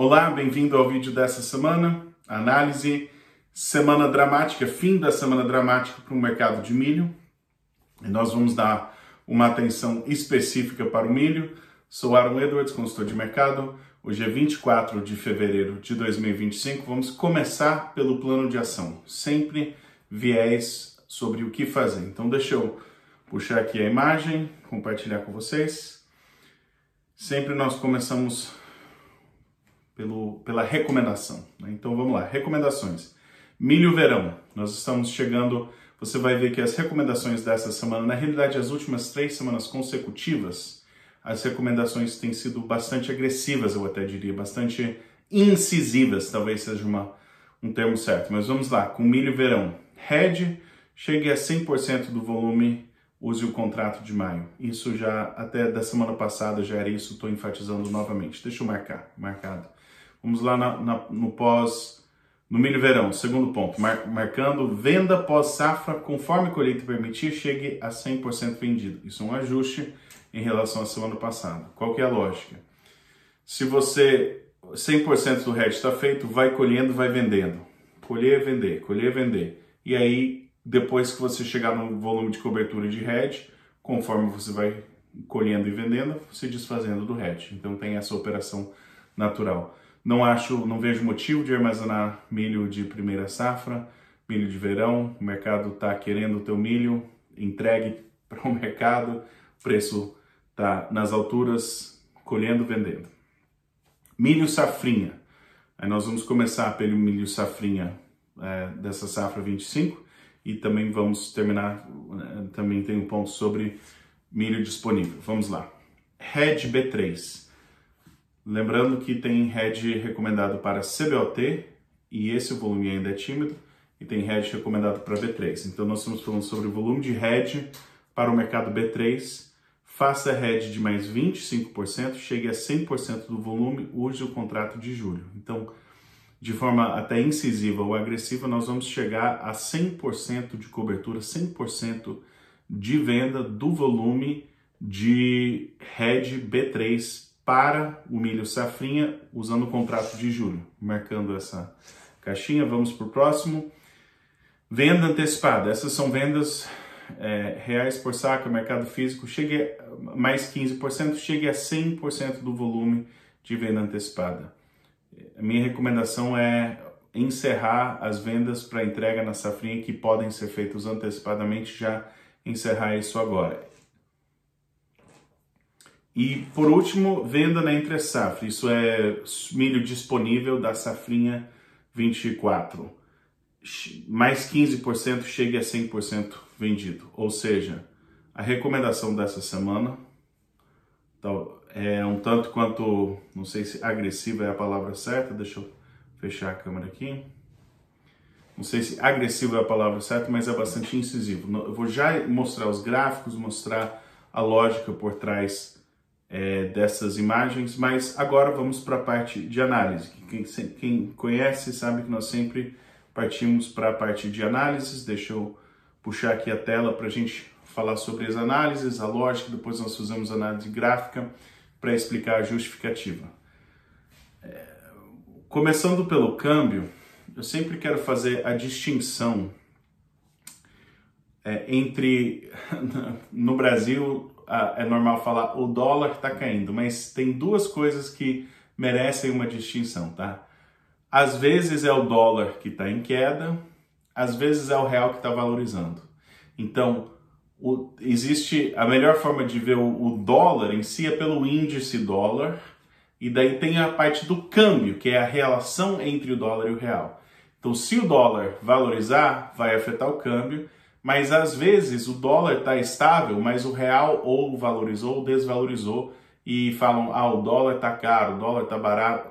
Olá, bem-vindo ao vídeo dessa semana, análise semana dramática, fim da semana dramática para o mercado de milho. E nós vamos dar uma atenção específica para o milho. Sou Aaron Edwards, consultor de mercado. Hoje é 24 de fevereiro de 2025. Vamos começar pelo plano de ação, sempre viés sobre o que fazer. Então deixa eu puxar aqui a imagem, compartilhar com vocês. Sempre nós começamos pela recomendação, né? Então vamos lá, recomendações. Milho verão, nós estamos chegando, você vai ver que as recomendações dessa semana, na realidade as últimas 3 semanas consecutivas, as recomendações têm sido bastante agressivas, eu até diria, bastante incisivas, talvez seja um termo certo, mas vamos lá, com milho verão. Hedge, chegue a 100% do volume, use o contrato de maio. Isso já, até da semana passada já era isso, estou enfatizando novamente. Deixa eu marcado. Vamos lá no milho verão, segundo ponto, marcando venda pós-safra, conforme a colheita permitir, chegue a 100% vendido. Isso é um ajuste em relação à semana passada. Qual que é a lógica? Se você, 100% do hedge está feito, vai colhendo, vai vendendo. Colher, vender. E aí, depois que você chegar no volume de cobertura de hedge, conforme você vai colhendo e vendendo, se desfazendo do hedge. Então tem essa operação natural. Não vejo motivo de armazenar milho de primeira safra, milho de verão. O mercado está querendo o teu milho, entregue para o mercado, o preço está nas alturas, colhendo, vendendo. Milho safrinha. Aí nós vamos começar pelo milho safrinha dessa safra 25 e também vamos terminar, também tem um ponto sobre milho disponível. Vamos lá. Hedge B3. Lembrando que tem hedge recomendado para CBOT e esse volume ainda é tímido, e tem hedge recomendado para B3. Então nós estamos falando sobre o volume de hedge para o mercado B3. Faça hedge de mais 25%, chegue a 100% do volume, use o contrato de julho. Então, de forma até incisiva ou agressiva, nós vamos chegar a 100% de cobertura, 100% de venda do volume de hedge B3 para o milho safrinha, usando o contrato de julho. Marcando essa caixinha, vamos para o próximo. Venda antecipada. Essas são vendas reais por saca, mercado físico. Chegue a mais 15%, chegue a 100% do volume de venda antecipada. A minha recomendação é encerrar as vendas para entrega na safrinha que podem ser feitas antecipadamente, já encerrar isso agora. E por último, venda na entre safra. Isso é milho disponível da safrinha 24. Mais 15% chegue a 100% vendido. Ou seja, a recomendação dessa semana é um tanto quanto, não sei se agressiva é a palavra certa, deixa eu fechar a câmera aqui. Não sei se agressivo é a palavra certa, mas é bastante incisivo. Eu vou já mostrar os gráficos, mostrar a lógica por trás dessas imagens, mas agora vamos para a parte de análise. Quem conhece sabe que nós sempre partimos para a parte de análises. Deixa eu puxar aqui a tela para a gente falar sobre as análises, a lógica, depois nós fazemos análise gráfica para explicar a justificativa. Começando pelo câmbio, eu sempre quero fazer a distinção entre, no Brasil, é normal falar o dólar está caindo, mas tem duas coisas que merecem uma distinção, tá? Às vezes é o dólar que está em queda, às vezes é o real que está valorizando. Então, existe a melhor forma de ver o dólar em si é pelo índice dólar, e daí tem a parte do câmbio, que é a relação entre o dólar e o real. Então, se o dólar valorizar, vai afetar o câmbio, mas às vezes o dólar está estável, mas o real ou valorizou ou desvalorizou e falam, o dólar está caro, o dólar está barato.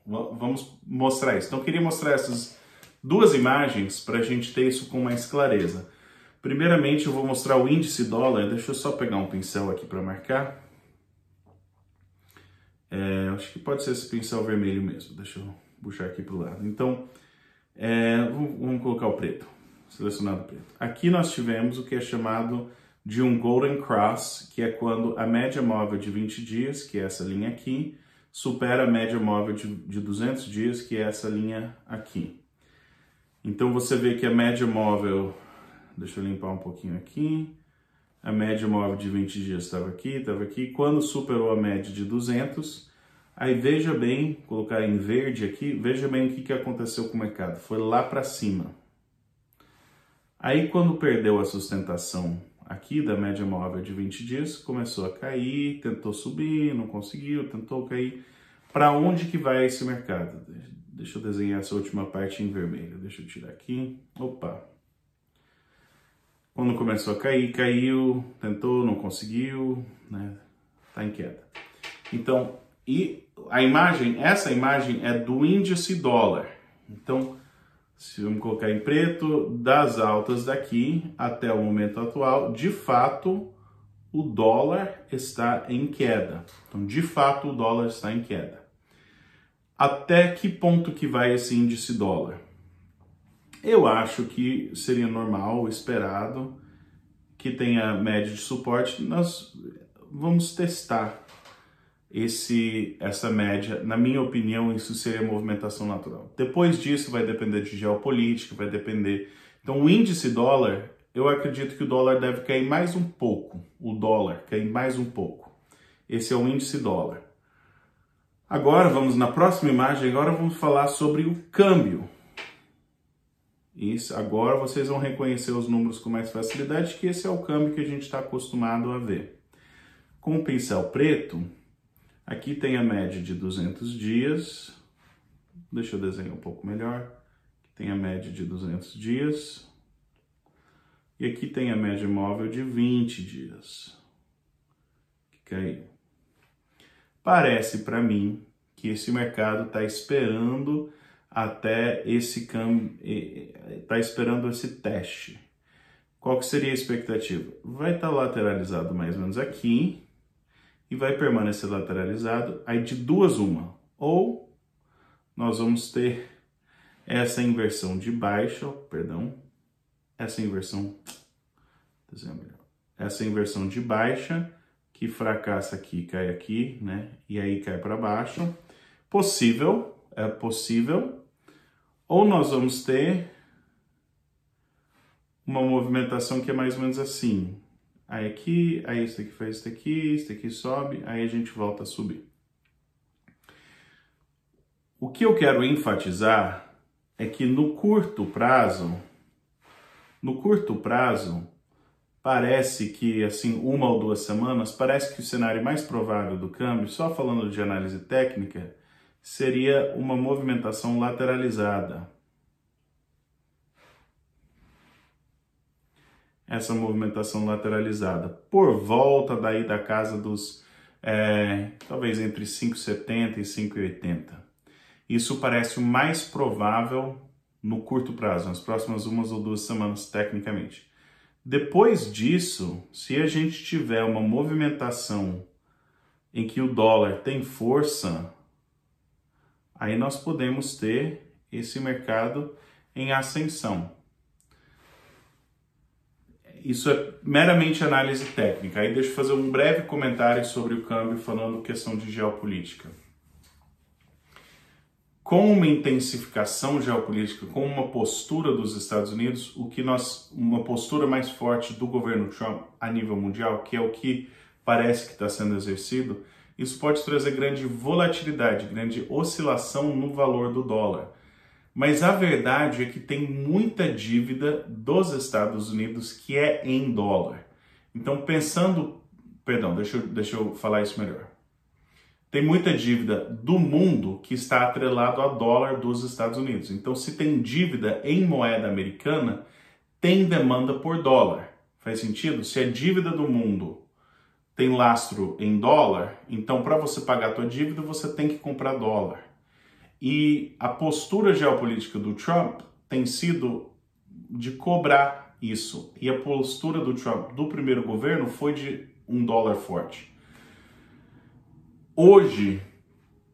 Vamos mostrar isso. Então eu queria mostrar essas duas imagens para a gente ter isso com mais clareza. Primeiramente eu vou mostrar o índice dólar, deixa eu só pegar um pincel aqui para marcar. Acho que pode ser esse pincel vermelho mesmo, deixa eu puxar aqui para o lado. Então, vamos colocar o preto. Selecionado preto. Aqui nós tivemos o que é chamado de um Golden Cross, que é quando a média móvel de 20 dias, que é essa linha aqui, supera a média móvel de 200 dias, que é essa linha aqui. Então você vê que a média móvel, deixa eu limpar um pouquinho aqui, a média móvel de 20 dias estava aqui, quando superou a média de 200, aí veja bem, colocar em verde aqui, veja bem o que aconteceu com o mercado, foi lá para cima. Aí quando perdeu a sustentação aqui da média móvel de 20 dias, começou a cair, tentou subir, não conseguiu, tentou cair. Para onde que vai esse mercado? Deixa eu desenhar essa última parte em vermelho, deixa eu tirar aqui, opa. Quando começou a cair, caiu, tentou, não conseguiu, né? Tá em queda. Então, e a imagem, essa imagem é do índice dólar. Então, se vamos colocar em preto, das altas daqui até o momento atual, de fato, o dólar está em queda. Então, de fato, o dólar está em queda. Até que ponto que vai esse índice dólar? Eu acho que seria normal, esperado, que tenha média de suporte. Nós vamos testar essa média. Na minha opinião, isso seria movimentação natural. Depois disso, vai depender de geopolítica, vai depender... Então, o índice dólar, eu acredito que o dólar deve cair mais um pouco. O dólar cair mais um pouco. Esse é o índice dólar. Agora, vamos na próxima imagem, agora vamos falar sobre o câmbio. Isso, agora vocês vão reconhecer os números com mais facilidade, que esse é o câmbio que a gente está acostumado a ver. Com o pincel preto, aqui tem a média de 200 dias. Deixa eu desenhar um pouco melhor. Aqui tem a média de 200 dias. E aqui tem a média móvel de 20 dias. Que caiu. Parece para mim que esse mercado está esperando até esse câmbio, está esperando esse teste. Qual que seria a expectativa? Vai estar lateralizado mais ou menos aqui e vai permanecer lateralizado, aí de duas uma. Ou nós vamos ter essa inversão de baixa, essa inversão de baixa, que fracassa aqui, cai aqui, né? E aí cai para baixo. Possível, é possível. Ou nós vamos ter uma movimentação que é mais ou menos assim. Aí aqui, aí isso aqui faz isso aqui sobe, aí a gente volta a subir. O que eu quero enfatizar é que no curto prazo, parece que, assim, 1 ou 2 semanas, parece que o cenário mais provável do câmbio, só falando de análise técnica, seria uma movimentação lateralizada. Essa movimentação lateralizada por volta daí da casa dos, talvez entre 5,70 e 5,80. Isso parece o mais provável no curto prazo, nas próximas 1 ou 2 semanas, tecnicamente. Depois disso, se a gente tiver uma movimentação em que o dólar tem força, aí nós podemos ter esse mercado em ascensão. Isso é meramente análise técnica. Aí deixa eu fazer um breve comentário sobre o câmbio, falando questão de geopolítica. Com uma intensificação geopolítica, com uma postura dos Estados Unidos, uma postura mais forte do governo Trump a nível mundial, que é o que parece que está sendo exercido, isso pode trazer grande volatilidade, grande oscilação no valor do dólar. Mas a verdade é que tem muita dívida dos Estados Unidos que é em dólar. Então, deixa eu falar isso melhor. Tem muita dívida do mundo que está atrelado ao dólar dos Estados Unidos. Então, se tem dívida em moeda americana, tem demanda por dólar. Faz sentido? Se a dívida do mundo tem lastro em dólar, então para você pagar a tua dívida, você tem que comprar dólar. E a postura geopolítica do Trump tem sido de cobrar isso. E a postura do Trump, do primeiro governo, foi de um dólar forte. Hoje,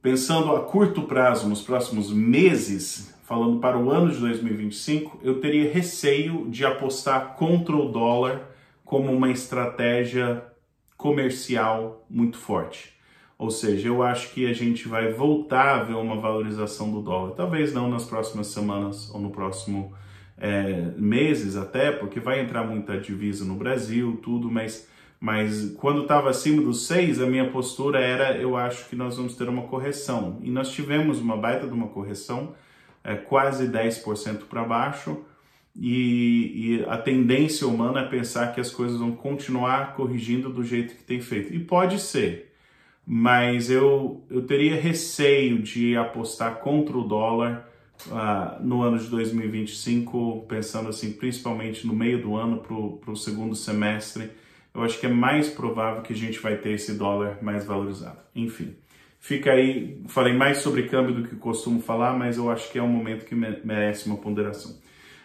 pensando a curto prazo, nos próximos meses, falando para o ano de 2025, eu teria receio de apostar contra o dólar como uma estratégia comercial muito forte. Ou seja, eu acho que a gente vai voltar a ver uma valorização do dólar. Talvez não nas próximas semanas ou no próximo meses até, porque vai entrar muita divisa no Brasil, tudo, mas quando estava acima dos 6, a minha postura era, eu acho que nós vamos ter uma correção. E nós tivemos uma baita de uma correção, quase 10% para baixo, e a tendência humana é pensar que as coisas vão continuar corrigindo do jeito que tem feito. E pode ser, mas eu teria receio de apostar contra o dólar no ano de 2025, pensando assim, principalmente no meio do ano para o segundo semestre. Eu acho que é mais provável que a gente vai ter esse dólar mais valorizado. Enfim, fica aí, falei mais sobre câmbio do que costumo falar, mas eu acho que é um momento que merece uma ponderação.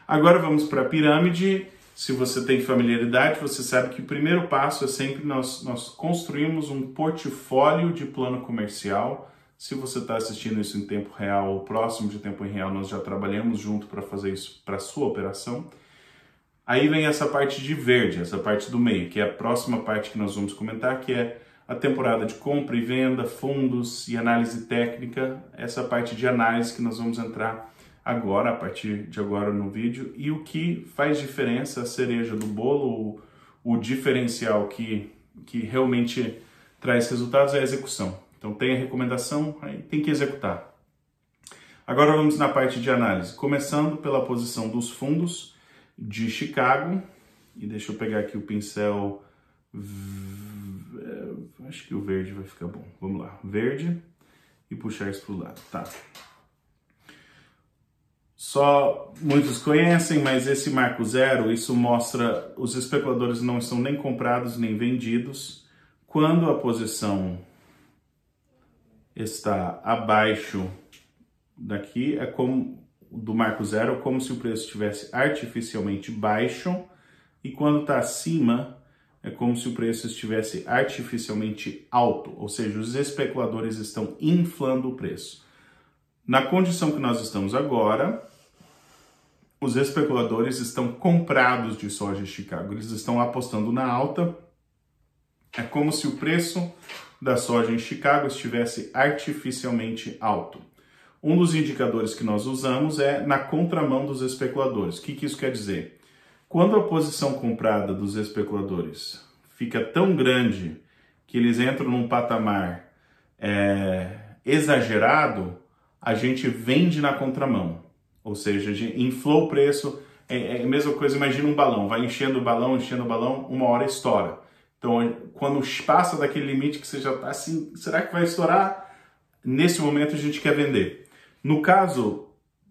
Agora vamos para a pirâmide. Se você tem familiaridade, você sabe que o primeiro passo é sempre nós construirmos um portfólio de plano comercial. Se você está assistindo isso em tempo real ou próximo de tempo em real, nós já trabalhamos junto para fazer isso para a sua operação. Aí vem essa parte de verde, essa parte do meio, que é a próxima parte que nós vamos comentar, que é a temporada de compra e venda, fundos e análise técnica, essa parte de análise que nós vamos entrar agora, a partir de agora no vídeo, e o que faz diferença, a cereja do bolo, o diferencial que realmente traz resultados é a execução. Então tem a recomendação, aí tem que executar. Agora vamos na parte de análise, começando pela posição dos fundos de Chicago, e deixa eu pegar aqui o pincel, acho que o verde vai ficar bom, vamos lá, verde, e puxar isso para o lado, tá. Só muitos conhecem, mas esse marco zero, isso mostra os especuladores não estão nem comprados nem vendidos. Quando a posição está abaixo daqui, é como do marco zero, como se o preço estivesse artificialmente baixo, e quando está acima, é como se o preço estivesse artificialmente alto, ou seja, os especuladores estão inflando o preço. Na condição que nós estamos agora, os especuladores estão comprados de soja em Chicago, eles estão apostando na alta. É como se o preço da soja em Chicago estivesse artificialmente alto. Um dos indicadores que nós usamos é na contramão dos especuladores. O que isso quer dizer? Quando a posição comprada dos especuladores fica tão grande que eles entram num patamar exagerado, a gente vende na contramão. Ou seja, inflou o preço, é a mesma coisa, imagina um balão, vai enchendo o balão, uma hora estoura. Então, quando passa daquele limite que você já está assim, será que vai estourar? Nesse momento a gente quer vender. No caso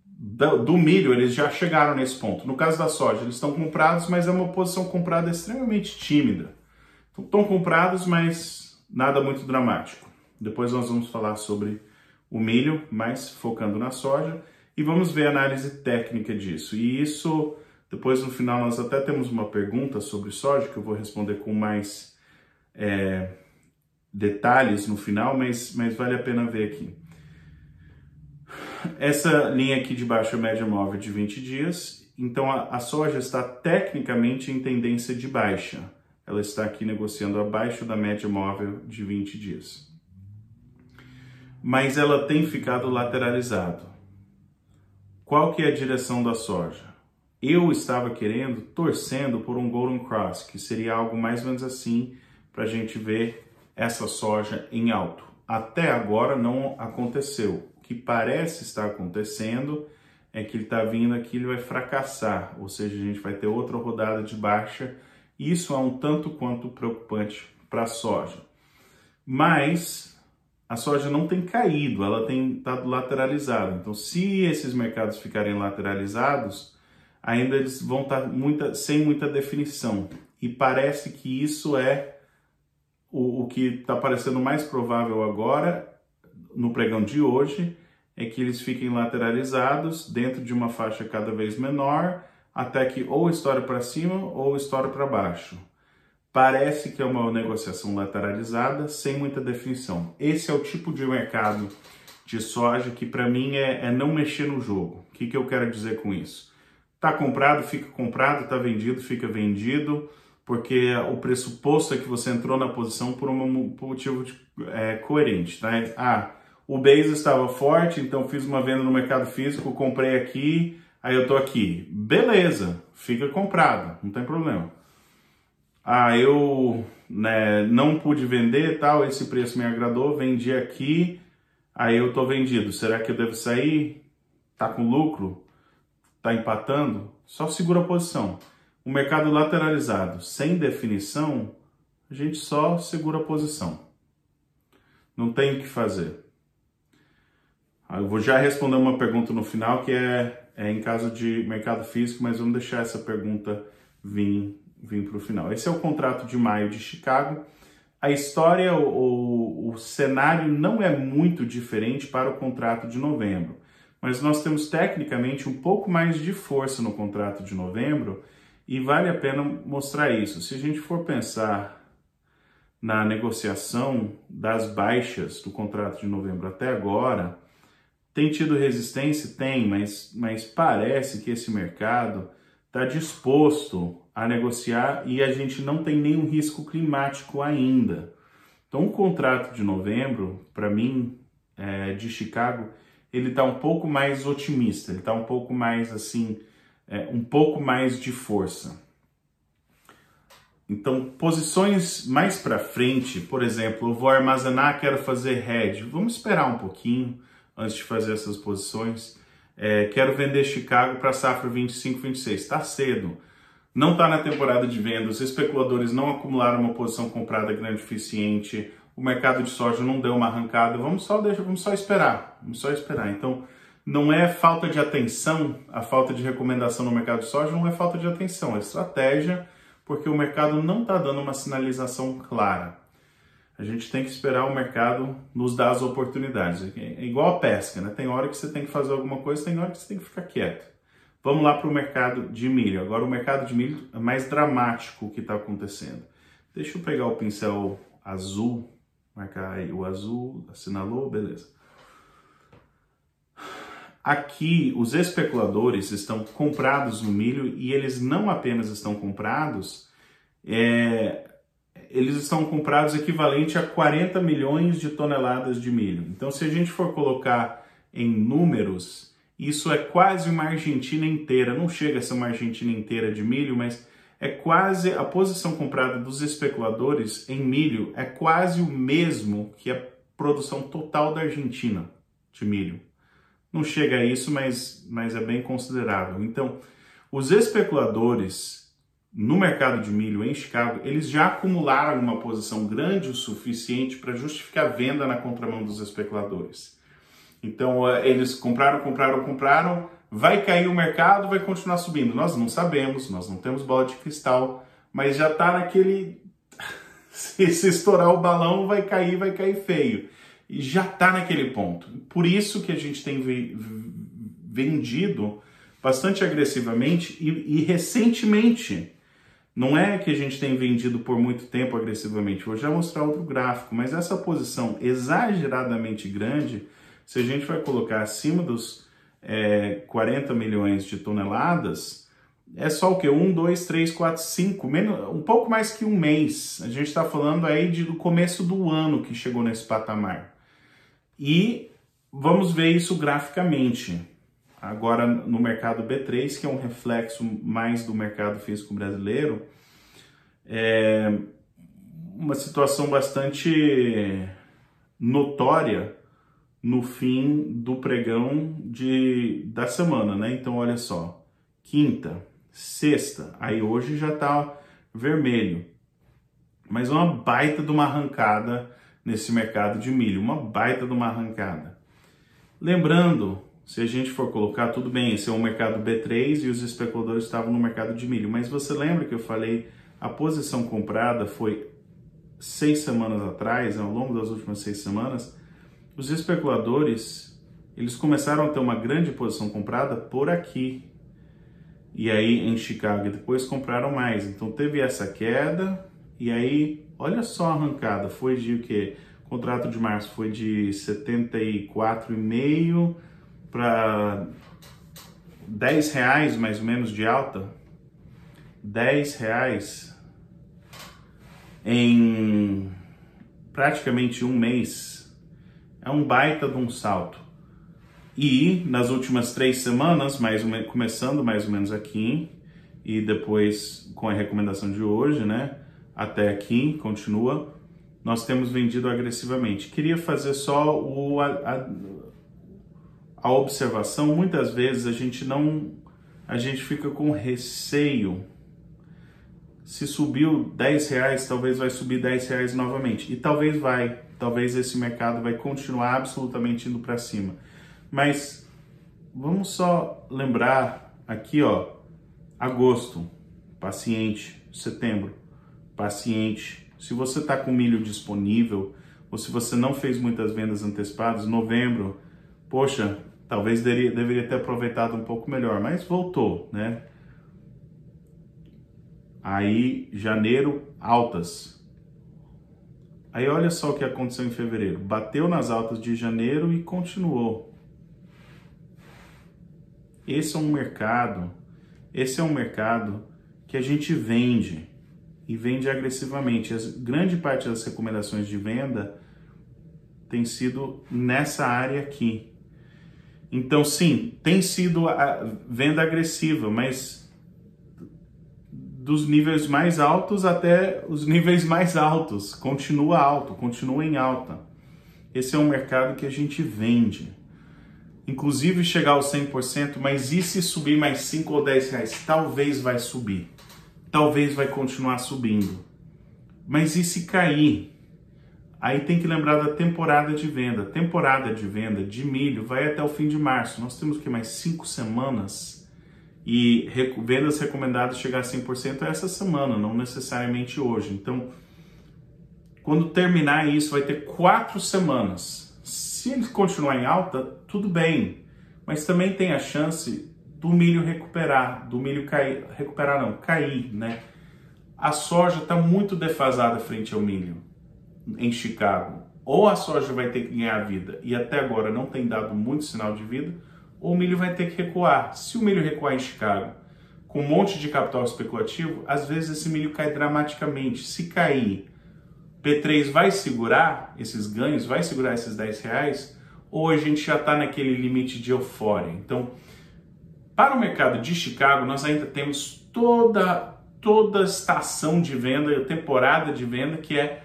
do milho, eles já chegaram nesse ponto. No caso da soja, eles estão comprados, mas é uma posição comprada extremamente tímida. Então, estão comprados, mas nada muito dramático. Depois nós vamos falar sobre o milho, mas focando na soja. E vamos ver a análise técnica disso. E isso, depois no final, nós até temos uma pergunta sobre soja, que eu vou responder com mais detalhes no final, mas vale a pena ver aqui. Essa linha aqui de baixo é a média móvel de 20 dias. Então a soja está tecnicamente em tendência de baixa. Ela está aqui negociando abaixo da média móvel de 20 dias. Mas ela tem ficado lateralizado. Qual que é a direção da soja? Eu estava torcendo por um Golden Cross, que seria algo mais ou menos assim, para a gente ver essa soja em alto. Até agora não aconteceu. O que parece estar acontecendo é que ele está vindo aqui, ele vai fracassar, ou seja, a gente vai ter outra rodada de baixa. Isso é um tanto quanto preocupante para a soja. Mas a soja não tem caído, ela tem estado lateralizada. Então, se esses mercados ficarem lateralizados, ainda eles vão estar sem muita definição. E parece que isso é o que está parecendo mais provável agora, no pregão de hoje, é que eles fiquem lateralizados dentro de uma faixa cada vez menor, até que ou estoura para cima ou estoura para baixo. Parece que é uma negociação lateralizada, sem muita definição. Esse é o tipo de mercado de soja que para mim é não mexer no jogo. O que eu quero dizer com isso? Está comprado, fica comprado, está vendido, fica vendido. porque o pressuposto é que você entrou na posição por um motivo coerente, tá? O Base estava forte, então fiz uma venda no mercado físico, comprei aqui, aí eu tô aqui. Beleza, fica comprado, não tem problema. Eu não pude vender, tal, esse preço me agradou, vendi aqui, aí eu tô vendido. Será que eu devo sair? Tá com lucro? Tá empatando? Só segura a posição. O mercado lateralizado, sem definição, a gente só segura a posição. Não tem o que fazer. Eu vou já responder uma pergunta no final, que é em caso de mercado físico, mas vamos deixar essa pergunta vir para o final. Esse é o contrato de maio de Chicago. A história, o cenário não é muito diferente para o contrato de novembro, mas nós temos tecnicamente um pouco mais de força no contrato de novembro e vale a pena mostrar isso. Se a gente for pensar na negociação das baixas do contrato de novembro até agora, tem tido resistência? Tem, mas parece que esse mercado está disposto a negociar e a gente não tem nenhum risco climático ainda. Então, o contrato de novembro, para mim, de Chicago, ele está um pouco mais otimista, ele está um pouco mais assim, um pouco mais de força. Então, posições mais para frente, por exemplo, eu vou armazenar, quero fazer hedge, vamos esperar um pouquinho antes de fazer essas posições. Quero vender Chicago para a safra 25-26, está cedo. Não está na temporada de venda, os especuladores não acumularam uma posição comprada grande o suficiente, o mercado de soja não deu uma arrancada, vamos só esperar. Então, não é falta de atenção, a falta de recomendação no mercado de soja não é falta de atenção, é estratégia, porque o mercado não está dando uma sinalização clara. A gente tem que esperar o mercado nos dar as oportunidades. É igual a pesca, né? Tem hora que você tem que fazer alguma coisa, tem hora que você tem que ficar quieto. Vamos lá para o mercado de milho. Agora o mercado de milho é mais dramático o que está acontecendo. Deixa eu pegar o pincel azul, marcar aí o azul, assinalou, beleza. Aqui os especuladores estão comprados no milho e eles não apenas estão comprados, eles estão comprados equivalente a 40 milhões de toneladas de milho. Então, se a gente for colocar em números, isso é quase uma Argentina inteira. Não chega a ser uma Argentina inteira de milho, mas é quase a posição comprada dos especuladores em milho é quase o mesmo que a produção total da Argentina de milho. Não chega a isso, mas é bem considerável. Então, os especuladores no mercado de milho em Chicago, eles já acumularam uma posição grande o suficiente para justificar a venda na contramão dos especuladores. Então, eles compraram, vai cair o mercado, vai continuar subindo. Nós não sabemos, nós não temos bola de cristal, mas já está naquele... se estourar o balão, vai cair feio. E já está naquele ponto. Por isso que a gente tem vendido bastante agressivamente e recentemente. Não é que a gente tem vendido por muito tempo agressivamente. Vou já mostrar outro gráfico, mas essa posição exageradamente grande, se a gente vai colocar acima dos 40 milhões de toneladas, é só o quê? 1, 2, 3, 4, 5, um pouco mais que um mês. A gente está falando aí do começo do ano que chegou nesse patamar. E vamos ver isso graficamente. Agora no mercado B3, que é um reflexo mais do mercado físico brasileiro, é uma situação bastante notória no fim do pregão da semana, né? Então olha só, quinta, sexta, aí hoje já tá vermelho, mas uma baita de uma arrancada nesse mercado de milho, uma baita de uma arrancada. Lembrando, se a gente for colocar, tudo bem, esse é um mercado B3 e os especuladores estavam no mercado de milho, mas você lembra que eu falei, a posição comprada foi 6 semanas atrás, ao longo das últimas 6 semanas, os especuladores, eles começaram a ter uma grande posição comprada por aqui, e aí em Chicago, e depois compraram mais, então teve essa queda, e aí, olha só a arrancada, foi de o quê? O contrato de março foi de 74,5 para R$10 mais ou menos de alta, R$10, em praticamente um mês. É um baita de um salto. E nas últimas 3 semanas, começando mais ou menos aqui, e depois com a recomendação de hoje, né, até aqui, continua, nós temos vendido agressivamente. Queria fazer só a observação. Muitas vezes a gente fica com receio. Se subiu R$10, talvez vai subir R$10 novamente. E talvez esse mercado vai continuar absolutamente indo para cima. Mas vamos só lembrar aqui, ó, agosto, paciente, setembro, paciente. Se você está com milho disponível, ou se você não fez muitas vendas antecipadas, novembro, poxa, talvez deveria ter aproveitado um pouco melhor, mas voltou, né? Aí, janeiro, altas. Aí olha só o que aconteceu em fevereiro. Bateu nas altas de janeiro e continuou. Esse é um mercado que a gente vende e vende agressivamente. Grande parte das recomendações de venda tem sido nessa área aqui. Então, sim, tem sido a venda agressiva, mas dos níveis mais altos até os níveis mais altos. Continua alto, continua em alta. Esse é um mercado que a gente vende. Inclusive chegar aos 100%, mas e se subir mais 5 ou 10 reais? Talvez vai subir. Talvez vai continuar subindo. Mas e se cair? Aí tem que lembrar da temporada de venda. Temporada de venda de milho vai até o fim de março. Nós temos que mais 5 semanas e vendas recomendadas chegar a 100% essa semana, não necessariamente hoje. Então, quando terminar isso, vai ter 4 semanas. Se ele continuar em alta, tudo bem, mas também tem a chance do milho cair, né? A soja está muito defasada frente ao milho em Chicago. Ou a soja vai ter que ganhar vida e até agora não tem dado muito sinal de vida, ou o milho vai ter que recuar. Se o milho recuar em Chicago com um monte de capital especulativo, às vezes esse milho cai dramaticamente. Se cair, P3 vai segurar esses ganhos, vai segurar esses R$10, ou a gente já está naquele limite de euforia. Então, para o mercado de Chicago, nós ainda temos toda a estação de venda, a temporada de venda, que é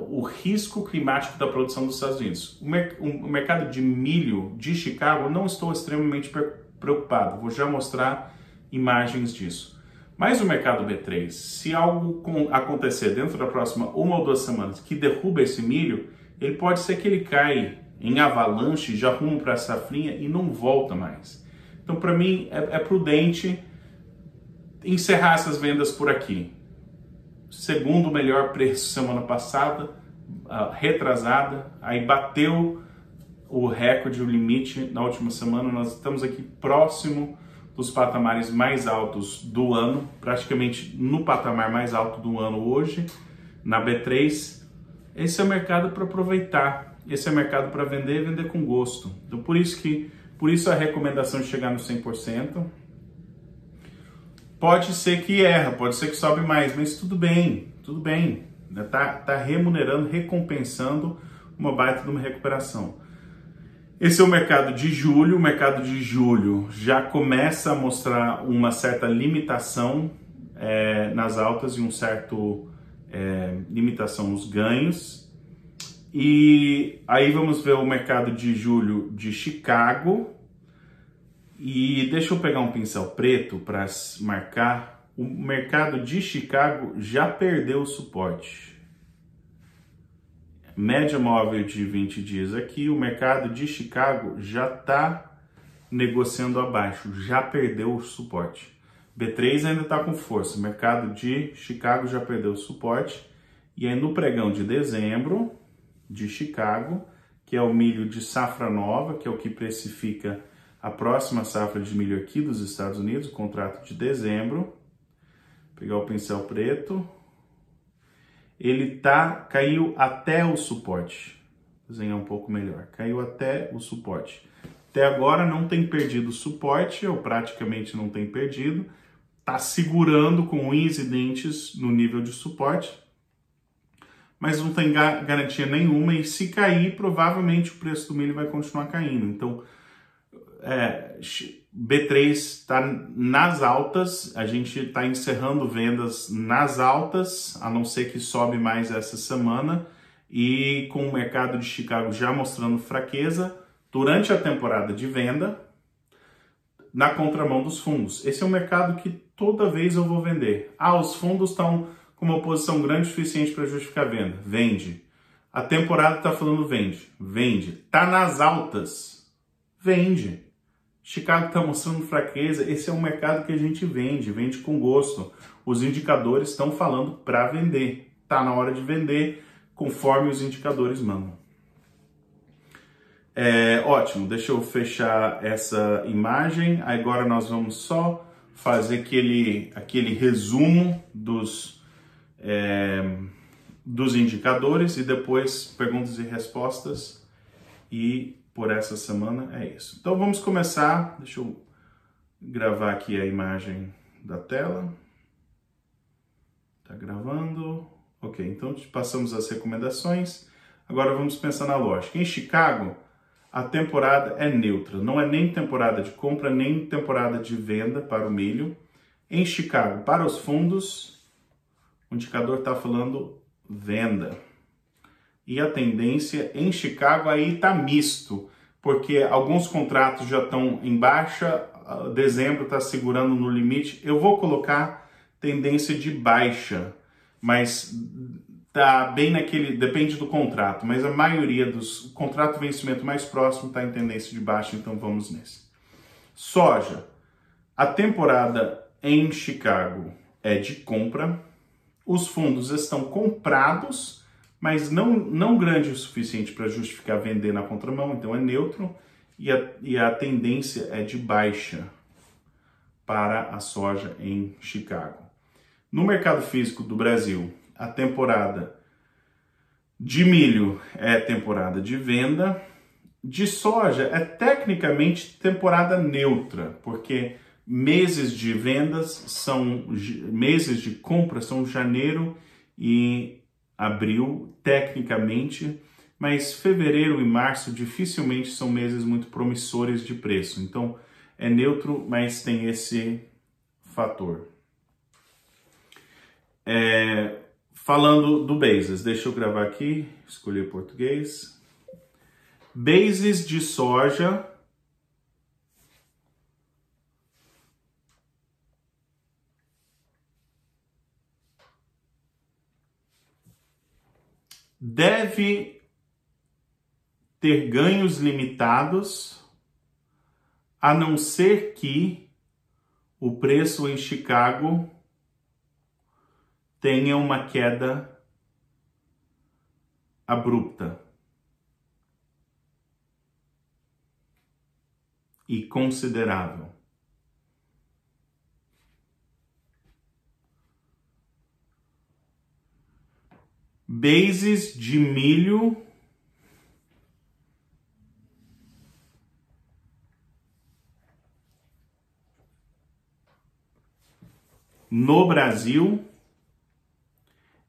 o risco climático da produção dos Estados Unidos. O mercado de milho de Chicago, não estou extremamente preocupado, vou já mostrar imagens disso. Mas o mercado B3, se algo acontecer dentro da próxima 1 ou 2 semanas que derruba esse milho, ele pode ser que ele caia em avalanche, já rumo para a safrinha e não volta mais. Então, para mim, é prudente encerrar essas vendas por aqui. Segundo o melhor preço semana passada, retrasada, aí bateu o recorde, o limite na última semana. Nós estamos aqui próximo dos patamares mais altos do ano, praticamente no patamar mais alto do ano hoje, na B3. Esse é o mercado para aproveitar, esse é o mercado para vender e vender com gosto. Então, por isso a recomendação de chegar no 100%. Pode ser que erra, pode ser que sobe mais, mas tudo bem. Tá remunerando, recompensando uma baita de uma recuperação. Esse é o mercado de julho. O mercado de julho já começa a mostrar uma certa limitação nas altas e um certo limitação nos ganhos. E aí vamos ver o mercado de julho de Chicago. E deixa eu pegar um pincel preto para marcar. O mercado de Chicago já perdeu o suporte. Média móvel de 20 dias aqui, o mercado de Chicago já está negociando abaixo, já perdeu o suporte. B3 ainda está com força, o mercado de Chicago já perdeu o suporte. E aí no pregão de dezembro de Chicago, que é o milho de safra nova, que é o que precifica a próxima safra de milho aqui dos Estados Unidos, o contrato de dezembro. Vou pegar o pincel preto. Ele caiu até o suporte. Vou desenhar um pouco melhor. Caiu até o suporte. Até agora não tem perdido o suporte, ou praticamente não tem perdido. Está segurando com unhas e dentes no nível de suporte. mas não tem garantia nenhuma, e se cair, provavelmente o preço do milho vai continuar caindo. Então, B3 está nas altas, a gente está encerrando vendas nas altas, a não ser que sobe mais essa semana, e com o mercado de Chicago já mostrando fraqueza durante a temporada de venda, na contramão dos fundos. Esse é um mercado que toda vez eu vou vender. Os fundos estão com uma posição grande o suficiente para justificar a venda. Vende. A temporada está falando vende. Vende. Está nas altas. Vende. Chicago está mostrando fraqueza. Esse é um mercado que a gente vende. Vende com gosto. Os indicadores estão falando para vender. Está na hora de vender conforme os indicadores mandam. Ótimo, deixa eu fechar essa imagem. Agora nós vamos só fazer aquele resumo dos indicadores e depois perguntas e respostas. E por essa semana é isso. Então vamos começar. Deixa eu gravar aqui a imagem da tela. Tá gravando. Ok, então passamos as recomendações. Agora vamos pensar na lógica. Em Chicago, a temporada é neutra, não é nem temporada de compra, nem temporada de venda para o milho. Em Chicago, para os fundos, o indicador está falando venda. E a tendência em Chicago aí está misto, porque alguns contratos já estão em baixa, dezembro está segurando no limite. Eu vou colocar tendência de baixa, mas tá bem depende do contrato, mas a maioria dos contratos de vencimento mais próximo está em tendência de baixa, então vamos nesse. Soja, a temporada em Chicago é de compra, os fundos estão comprados, mas não grande o suficiente para justificar vender na contramão, então é neutro, e a tendência é de baixa para a soja em Chicago. No mercado físico do Brasil, a temporada de milho é temporada de venda, de soja é tecnicamente temporada neutra, porque meses de vendas meses de compra são janeiro e abril, tecnicamente, mas fevereiro e março dificilmente são meses muito promissores de preço. Então é neutro, mas tem esse fator. Falando do basis, deixa eu gravar aqui, escolher português. Basis de soja deve ter ganhos limitados, a não ser que o preço em Chicago tenha uma queda abrupta e considerável. Basis de milho no Brasil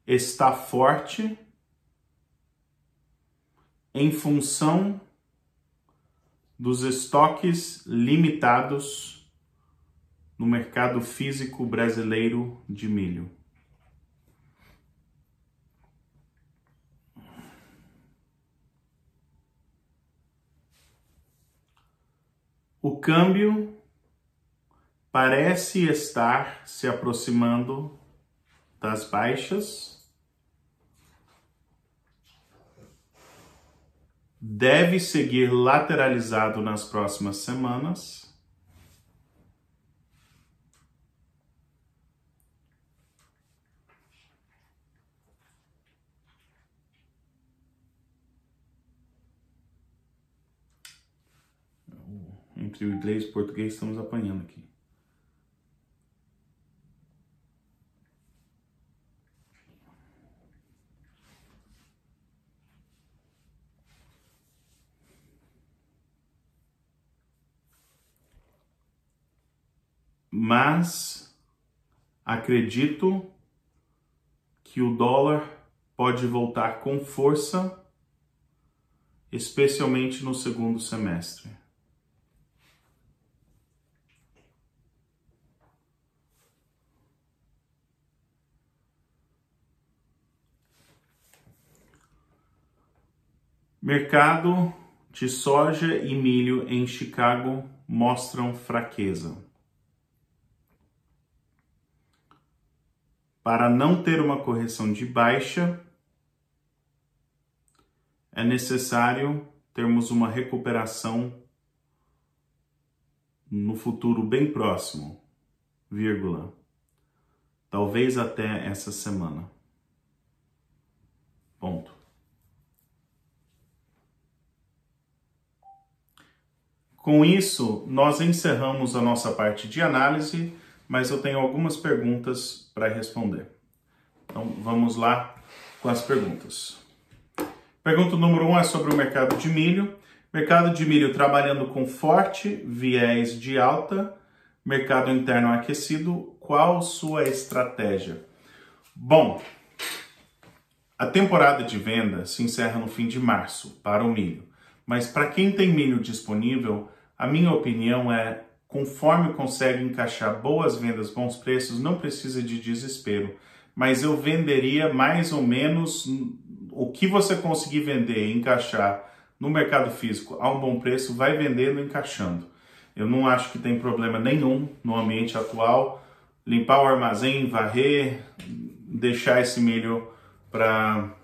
está forte em função dos estoques limitados no mercado físico brasileiro de milho. O câmbio parece estar se aproximando das baixas. Deve seguir lateralizado nas próximas semanas. Entre o inglês e o português estamos apanhando aqui. Mas acredito que o dólar pode voltar com força, especialmente no segundo semestre. Mercado de soja e milho em Chicago mostram fraqueza. Para não ter uma correção de baixa, é necessário termos uma recuperação no futuro bem próximo, vírgula, talvez até essa semana. Ponto. Com isso, nós encerramos a nossa parte de análise, mas eu tenho algumas perguntas para responder. Então, vamos lá com as perguntas. Pergunta número 1 é sobre o mercado de milho. Mercado de milho trabalhando com forte viés de alta, mercado interno aquecido, qual sua estratégia? Bom, a temporada de venda se encerra no fim de março para o milho, mas para quem tem milho disponível, a minha opinião é, conforme consegue encaixar boas vendas, bons preços, não precisa de desespero, mas eu venderia mais ou menos o que você conseguir vender e encaixar no mercado físico a um bom preço, vai vendendo e encaixando. Eu não acho que tem problema nenhum no ambiente atual, limpar o armazém, varrer, deixar esse milho para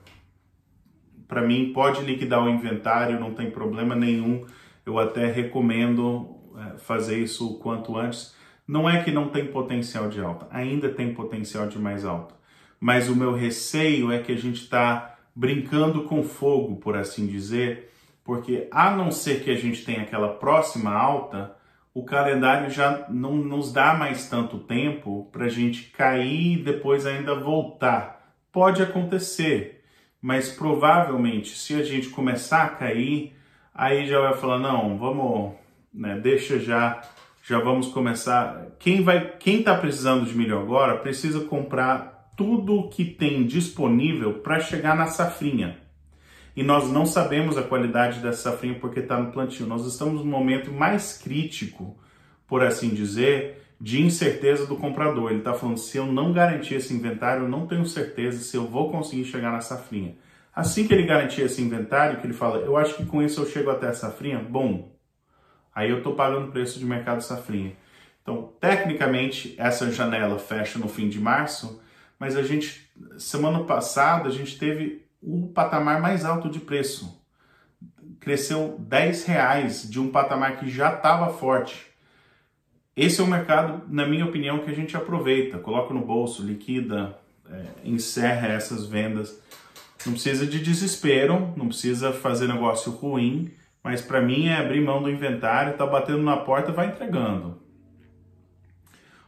mim, pode liquidar o inventário, não tem problema nenhum. Eu até recomendo fazer isso o quanto antes. Não é que não tem potencial de alta, ainda tem potencial de mais alta. Mas o meu receio é que a gente está brincando com fogo, por assim dizer, porque a não ser que a gente tenha aquela próxima alta, o calendário já não nos dá mais tanto tempo para a gente cair e depois ainda voltar. Pode acontecer, mas provavelmente se a gente começar a cair, aí já vai falar, não, vamos, né, deixa já vamos começar. Quem está precisando de milho agora precisa comprar tudo que tem disponível para chegar na safrinha. E nós não sabemos a qualidade dessa safrinha porque está no plantio. Nós estamos no momento mais crítico, por assim dizer, de incerteza do comprador. Ele está falando, se eu não garantir esse inventário, eu não tenho certeza se eu vou conseguir chegar na safrinha. Assim que ele garantir esse inventário, que ele fala, eu acho que com isso eu chego até a safrinha, bom, aí eu estou pagando o preço de mercado safrinha. Então, tecnicamente, essa janela fecha no fim de março, mas semana passada, a gente teve o patamar mais alto de preço. Cresceu R$10 de um patamar que já estava forte. Esse é o mercado, na minha opinião, que a gente aproveita, coloca no bolso, liquida, encerra essas vendas. Não precisa de desespero, não precisa fazer negócio ruim, mas para mim é abrir mão do inventário, tá batendo na porta, vai entregando.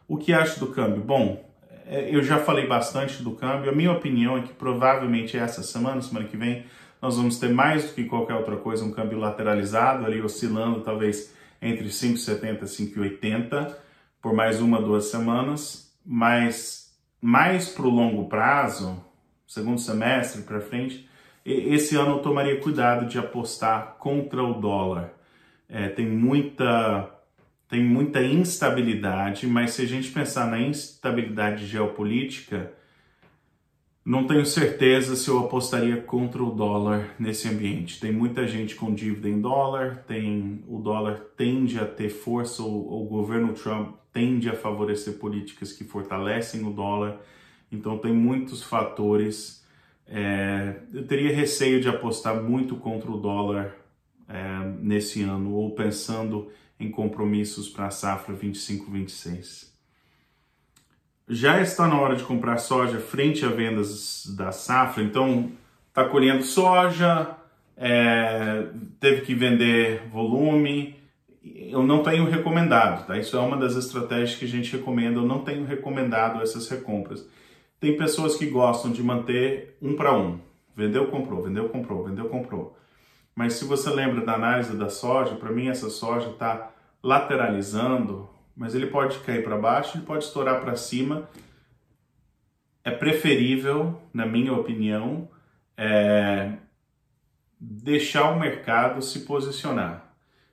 O que acho do câmbio? Bom, eu já falei bastante do câmbio, a minha opinião é que provavelmente essa semana que vem, nós vamos ter mais do que qualquer outra coisa, um câmbio lateralizado, ali oscilando talvez entre 5,70 e 5,80 por mais 1-2 semanas, mas mais para o longo prazo, segundo semestre para frente, esse ano eu tomaria cuidado de apostar contra o dólar. Tem muita instabilidade, mas se a gente pensar na instabilidade geopolítica, não tenho certeza se eu apostaria contra o dólar nesse ambiente. Tem muita gente com dívida em dólar, o dólar tende a ter força, o governo Trump tende a favorecer políticas que fortalecem o dólar, então tem muitos fatores. Eu teria receio de apostar muito contra o dólar nesse ano, ou pensando em compromissos para a safra 25-26. Já está na hora de comprar soja frente a vendas da safra, então está colhendo soja, teve que vender volume. Eu não tenho recomendado, tá? Isso é uma das estratégias que a gente recomenda, eu não tenho recomendado essas recompras. Tem pessoas que gostam de manter 1 para 1, vendeu, comprou, vendeu, comprou, vendeu, comprou. Mas se você lembra da análise da soja, para mim essa soja está lateralizando, mas ele pode cair para baixo, ele pode estourar para cima. É preferível, na minha opinião, deixar o mercado se posicionar.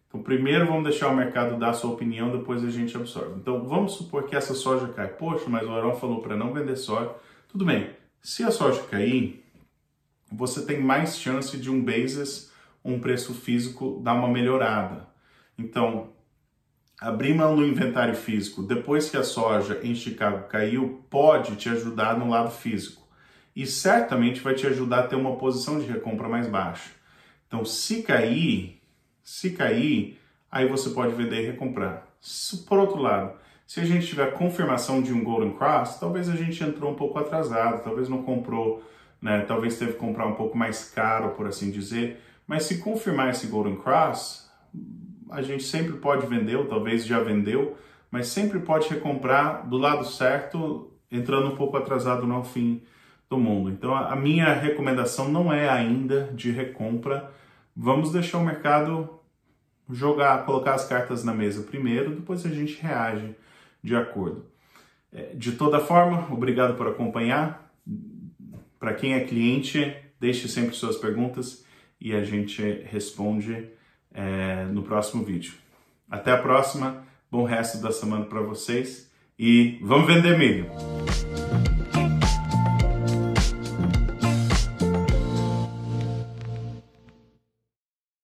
Então, primeiro vamos deixar o mercado dar a sua opinião, depois a gente absorve. Então, vamos supor que essa soja cai. Poxa, mas o Arão falou para não vender soja. Tudo bem, se a soja cair, você tem mais chance de um basis, um preço físico, dar uma melhorada. Então, abrir mão do inventário físico depois que a soja em Chicago caiu, pode te ajudar no lado físico. E certamente vai te ajudar a ter uma posição de recompra mais baixa. Então, se cair, aí você pode vender e recomprar. Por outro lado, se a gente tiver confirmação de um Golden Cross, talvez a gente entrou um pouco atrasado, talvez não comprou, né? Talvez teve que comprar um pouco mais caro, por assim dizer. Mas se confirmar esse Golden Cross, a gente sempre pode vender, ou talvez já vendeu, mas sempre pode recomprar do lado certo, entrando um pouco atrasado no fim do mundo. Então a minha recomendação não é ainda de recompra. Vamos deixar o mercado colocar as cartas na mesa primeiro, depois a gente reage de acordo. De toda forma, obrigado por acompanhar. Para quem é cliente, deixe sempre suas perguntas e a gente responde no próximo vídeo. Até a próxima, bom resto da semana para vocês e vamos vender milho!